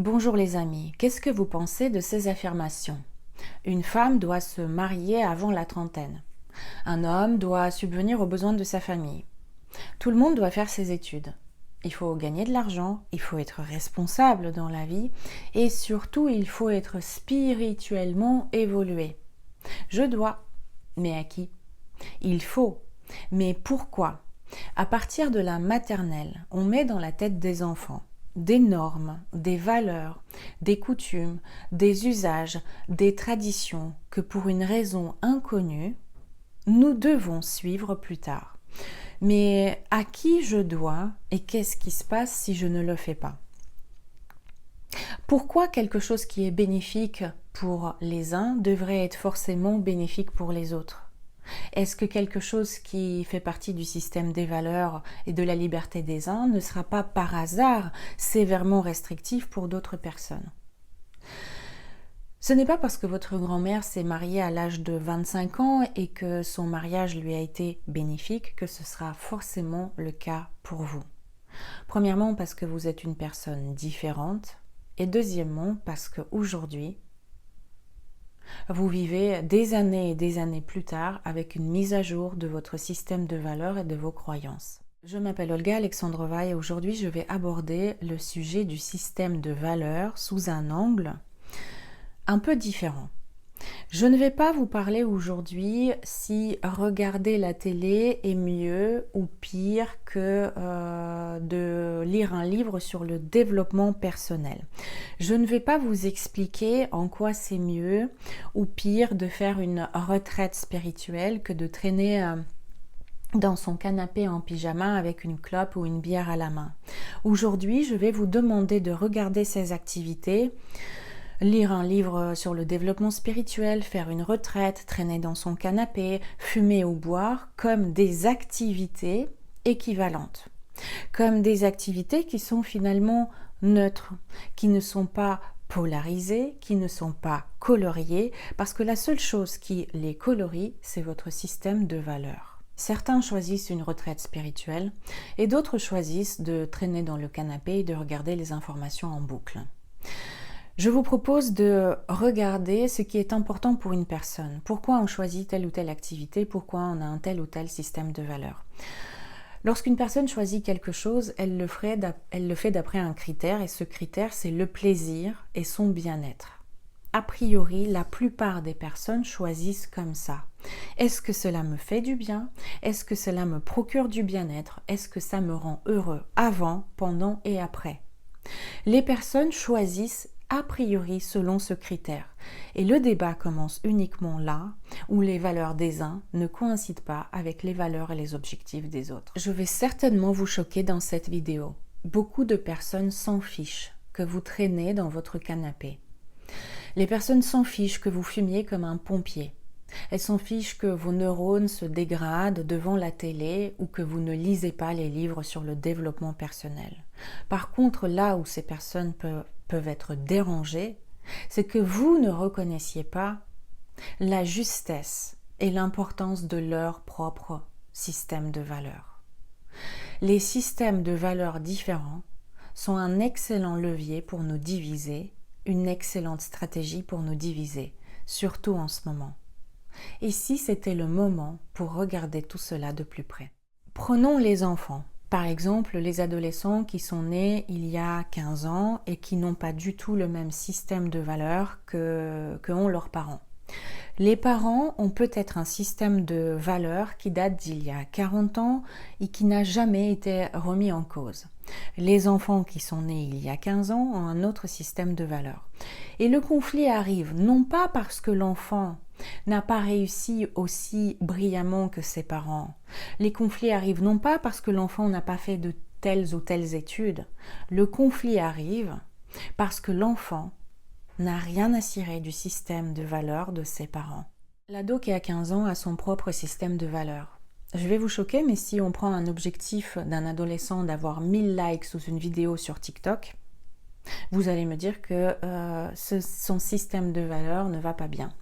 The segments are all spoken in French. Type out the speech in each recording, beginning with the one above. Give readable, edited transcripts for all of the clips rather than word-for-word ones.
Bonjour les amis, qu'est-ce que vous pensez de ces affirmations? Une femme doit se marier avant la trentaine. Un homme doit subvenir aux besoins de sa famille. Tout le monde doit faire ses études. Il faut gagner de l'argent, il faut être responsable dans la vie et surtout il faut être spirituellement évolué. Je dois. Mais à qui? Il faut. Mais pourquoi? À partir de la maternelle, on met dans la tête des enfants des normes, des valeurs, des coutumes, des usages, des traditions que pour une raison inconnue, nous devons suivre plus tard. Mais à qui je dois et qu'est-ce qui se passe si je ne le fais pas? Pourquoi quelque chose qui est bénéfique pour les uns devrait être forcément bénéfique pour les autres? Est-ce que quelque chose qui fait partie du système des valeurs et de la liberté des uns ne sera pas par hasard sévèrement restrictif pour d'autres personnes? Ce n'est pas parce que votre grand-mère s'est mariée à l'âge de 25 ans et que son mariage lui a été bénéfique que ce sera forcément le cas pour vous. Premièrement parce que vous êtes une personne différente et deuxièmement parce qu'aujourd'hui, vous vivez des années et des années plus tard avec une mise à jour de votre système de valeurs et de vos croyances. Je m'appelle Olga Alexandrova et aujourd'hui je vais aborder le sujet du système de valeurs sous un angle un peu différent. Je ne vais pas vous parler aujourd'hui si regarder la télé est mieux ou pire que de lire un livre sur le développement personnel. Je ne vais pas vous expliquer en quoi c'est mieux ou pire de faire une retraite spirituelle que de traîner dans son canapé en pyjama avec une clope ou une bière à la main. Aujourd'hui, je vais vous demander de regarder ces activités, lire un livre sur le développement spirituel, faire une retraite, traîner dans son canapé, fumer ou boire comme des activités équivalentes, comme des activités qui sont finalement neutres, qui ne sont pas polarisées, qui ne sont pas coloriées, parce que la seule chose qui les colorie, c'est votre système de valeurs. Certains choisissent une retraite spirituelle et d'autres choisissent de traîner dans le canapé et de regarder les informations en boucle. Je vous propose de regarder ce qui est important pour une personne. Pourquoi on choisit telle ou telle activité, pourquoi on a un tel ou tel système de valeurs. Lorsqu'une personne choisit quelque chose, elle le fait d'après un critère et ce critère, c'est le plaisir et son bien-être. A priori, la plupart des personnes choisissent comme ça. Est-ce que cela me fait du bien? Est-ce que cela me procure du bien-être? Est-ce que ça me rend heureux avant, pendant et après? Les personnes choisissent a priori selon ce critère. Et le débat commence uniquement là où les valeurs des uns ne coïncident pas avec les valeurs et les objectifs des autres. Je vais certainement vous choquer dans cette vidéo. Beaucoup de personnes s'en fichent que vous traînez dans votre canapé. Les personnes s'en fichent que vous fumiez comme un pompier. Elles s'en fichent que vos neurones se dégradent devant la télé ou que vous ne lisez pas les livres sur le développement personnel. Par contre, là où ces personnes peuvent être dérangées, c'est que vous ne reconnaissiez pas la justesse et l'importance de leur propre système de valeurs. Les systèmes de valeurs différents sont un excellent levier pour nous diviser, une excellente stratégie pour nous diviser, surtout en ce moment. Et si c'était le moment pour regarder tout cela de plus près? Prenons les enfants. Par exemple, les adolescents qui sont nés il y a 15 ans et qui n'ont pas du tout le même système de valeurs que ont leurs parents. Les parents ont peut-être un système de valeurs qui date d'il y a 40 ans et qui n'a jamais été remis en cause. Les enfants qui sont nés il y a 15 ans ont un autre système de valeurs. Et le conflit arrive non pas parce que l'enfant n'a pas réussi aussi brillamment que ses parents. Les conflits arrivent non pas parce que l'enfant n'a pas fait de telles ou telles études. Le conflit arrive parce que l'enfant n'a rien à cirer du système de valeurs de ses parents. L'ado qui a 15 ans a son propre système de valeurs. Je vais vous choquer, mais si on prend un objectif d'un adolescent d'avoir 1000 likes sous une vidéo sur TikTok, vous allez me dire que son système de valeurs ne va pas bien.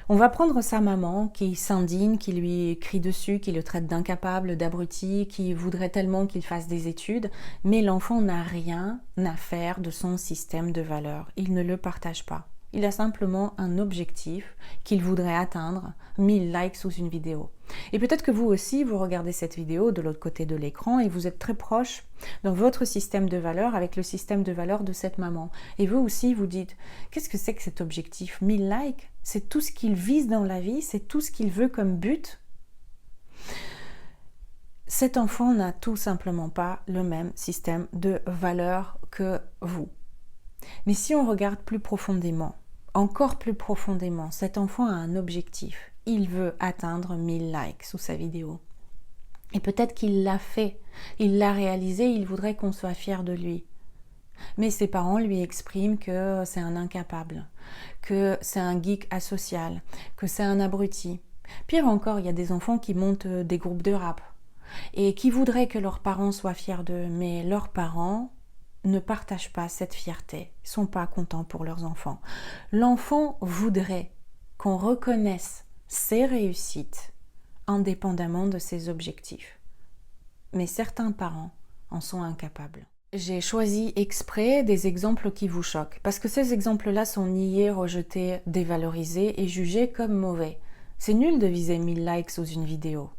On va prendre sa maman qui s'indigne, qui lui crie dessus, qui le traite d'incapable, d'abruti, qui voudrait tellement qu'il fasse des études, mais l'enfant n'a rien à faire de son système de valeurs. Il ne le partage pas. Il a simplement un objectif qu'il voudrait atteindre, 1000 likes sous une vidéo. Et peut-être que vous aussi, vous regardez cette vidéo de l'autre côté de l'écran et vous êtes très proche dans votre système de valeurs avec le système de valeurs de cette maman. Et vous aussi, vous dites, qu'est-ce que c'est que cet objectif 1000 likes? C'est tout ce qu'il vise dans la vie, c'est tout ce qu'il veut comme but. Cet enfant n'a tout simplement pas le même système de valeurs que vous. Mais si on regarde plus profondément, encore plus profondément, cet enfant a un objectif. Il veut atteindre 1000 likes sous sa vidéo. Et peut-être qu'il l'a fait, il l'a réalisé, il voudrait qu'on soit fier de lui. Mais ses parents lui expriment que c'est un incapable, que c'est un geek asocial, que c'est un abruti. Pire encore, il y a des enfants qui montent des groupes de rap et qui voudraient que leurs parents soient fiers d'eux, mais leurs parents ne partagent pas cette fierté, ils ne sont pas contents pour leurs enfants. L'enfant voudrait qu'on reconnaisse ses réussites indépendamment de ses objectifs. Mais certains parents en sont incapables. J'ai choisi exprès des exemples qui vous choquent, parce que ces exemples-là sont niés, rejetés, dévalorisés et jugés comme mauvais. C'est nul de viser 1000 likes sous une vidéo.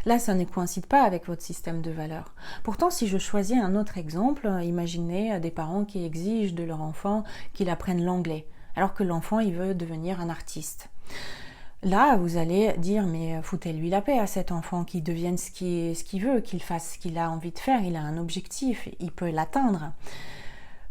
Là, ça ne coïncide pas avec votre système de valeurs. Pourtant, si je choisis un autre exemple, imaginez des parents qui exigent de leur enfant qu'il apprenne l'anglais, alors que l'enfant, il veut devenir un artiste. Là, vous allez dire, mais foutez-lui la paix à cet enfant, qu'il devienne ce qu'il veut, qu'il fasse ce qu'il a envie de faire, il a un objectif, il peut l'atteindre.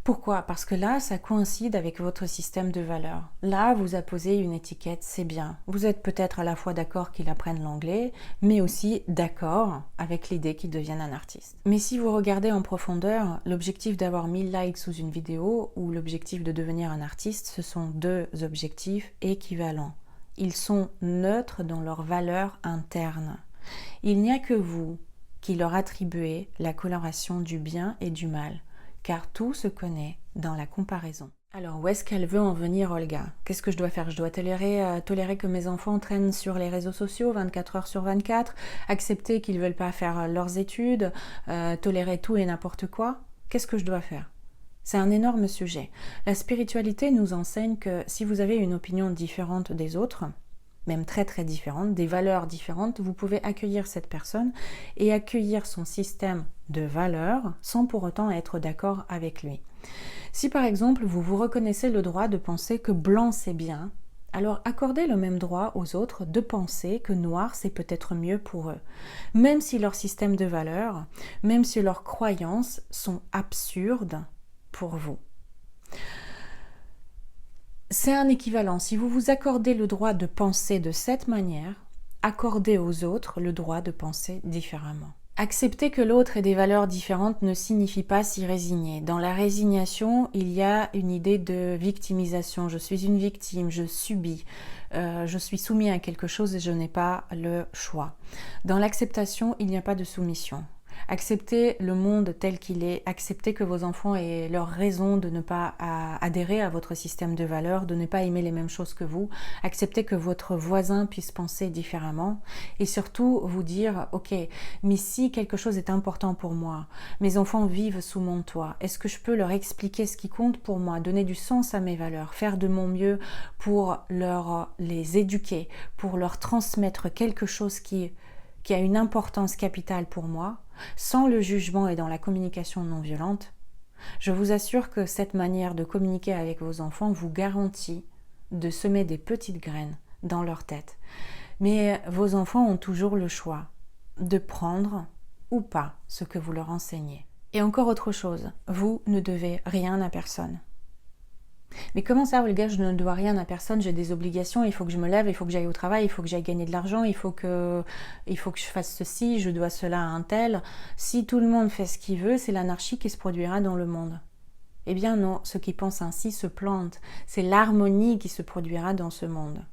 Pourquoi? Parce que là, ça coïncide avec votre système de valeurs. Là, vous apposez une étiquette, c'est bien. Vous êtes peut-être à la fois d'accord qu'il apprenne l'anglais, mais aussi d'accord avec l'idée qu'il devienne un artiste. Mais si vous regardez en profondeur, l'objectif d'avoir 1000 likes sous une vidéo ou l'objectif de devenir un artiste, ce sont deux objectifs équivalents. Ils sont neutres dans leurs valeurs internes. Il n'y a que vous qui leur attribuez la coloration du bien et du mal, car tout se connaît dans la comparaison. Alors, où est-ce qu'elle veut en venir, Olga? Qu'est-ce que je dois faire? Je dois tolérer que mes enfants traînent sur les réseaux sociaux 24 heures sur 24, accepter qu'ils ne veulent pas faire leurs études, tolérer tout et n'importe quoi? Qu'est-ce que je dois faire? C'est un énorme sujet. La spiritualité nous enseigne que si vous avez une opinion différente des autres, même très très différente, des valeurs différentes, vous pouvez accueillir cette personne et accueillir son système de valeurs sans pour autant être d'accord avec lui. Si par exemple vous vous reconnaissez le droit de penser que blanc c'est bien, alors accordez le même droit aux autres de penser que noir c'est peut-être mieux pour eux, même si leur système de valeurs, même si leurs croyances sont absurdes pour vous. C'est un équivalent. Si vous vous accordez le droit de penser de cette manière, accordez aux autres le droit de penser différemment. Accepter que l'autre ait des valeurs différentes ne signifie pas s'y résigner. Dans la résignation, il y a une idée de victimisation. Je suis une victime, je subis, je suis soumis à quelque chose et je n'ai pas le choix. Dans l'acceptation, il n'y a pas de soumission. Acceptez le monde tel qu'il est, acceptez que vos enfants aient leur raison de ne pas adhérer à votre système de valeurs, de ne pas aimer les mêmes choses que vous, acceptez que votre voisin puisse penser différemment et surtout vous dire, ok, mais si quelque chose est important pour moi, mes enfants vivent sous mon toit, est-ce que je peux leur expliquer ce qui compte pour moi, donner du sens à mes valeurs, faire de mon mieux pour les éduquer, pour leur transmettre quelque chose qui a une importance capitale pour moi, sans le jugement et dans la communication non violente, je vous assure que cette manière de communiquer avec vos enfants vous garantit de semer des petites graines dans leur tête. Mais vos enfants ont toujours le choix de prendre ou pas ce que vous leur enseignez. Et encore autre chose, vous ne devez rien à personne. Mais comment ça, Olga, je ne dois rien à personne, j'ai des obligations, il faut que je me lève, il faut que j'aille au travail, il faut que j'aille gagner de l'argent, il faut que je fasse ceci, je dois cela à un tel. Si tout le monde fait ce qu'il veut, c'est l'anarchie qui se produira dans le monde. Eh bien non, ceux qui pensent ainsi se plantent, c'est l'harmonie qui se produira dans ce monde.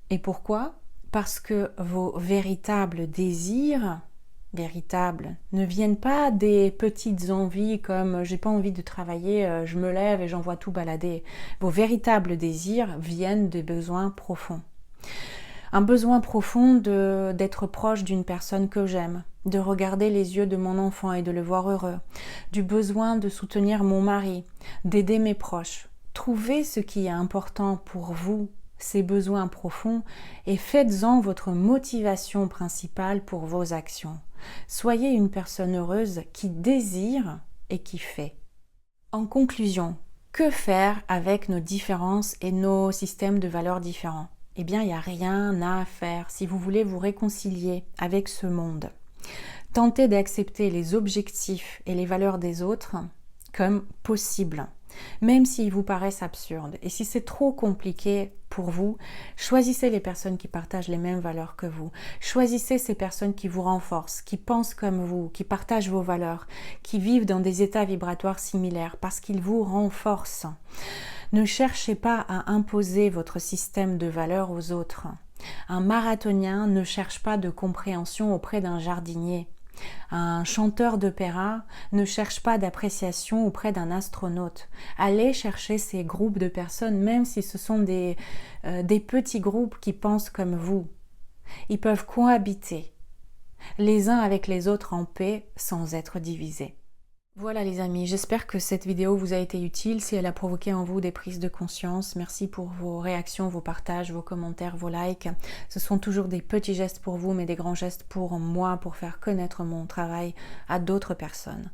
Et pourquoi? Parce que vos véritables désirs véritables ne viennent pas des petites envies comme j'ai pas envie de travailler, je me lève et j'envoie tout balader. Vos véritables désirs viennent des besoins profonds. Un besoin profond d'être proche d'une personne que j'aime, de regarder les yeux de mon enfant et de le voir heureux, du besoin de soutenir mon mari, d'aider mes proches. Trouvez ce qui est important pour vous, ces besoins profonds, et faites-en votre motivation principale pour vos actions. Soyez une personne heureuse qui désire et qui fait. En conclusion, que faire avec nos différences et nos systèmes de valeurs différents? Eh bien, il n'y a rien à faire si vous voulez vous réconcilier avec ce monde. Tentez d'accepter les objectifs et les valeurs des autres comme possible, même s'ils vous paraissent absurdes. Et si c'est trop compliqué pour vous, choisissez les personnes qui partagent les mêmes valeurs que vous. Choisissez ces personnes qui vous renforcent, qui pensent comme vous, qui partagent vos valeurs, qui vivent dans des états vibratoires similaires parce qu'ils vous renforcent. Ne cherchez pas à imposer votre système de valeurs aux autres. Un marathonien ne cherche pas de compréhension auprès d'un jardinier. Un chanteur d'opéra ne cherche pas d'appréciation auprès d'un astronaute. Allez chercher ces groupes de personnes, même si ce sont des petits groupes qui pensent comme vous. Ils peuvent cohabiter les uns avec les autres en paix sans être divisés. Voilà les amis, j'espère que cette vidéo vous a été utile, si elle a provoqué en vous des prises de conscience. Merci pour vos réactions, vos partages, vos commentaires, vos likes. Ce sont toujours des petits gestes pour vous, mais des grands gestes pour moi, pour faire connaître mon travail à d'autres personnes.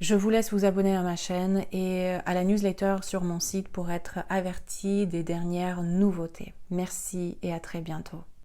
Je vous laisse vous abonner à ma chaîne et à la newsletter sur mon site pour être averti des dernières nouveautés. Merci et à très bientôt.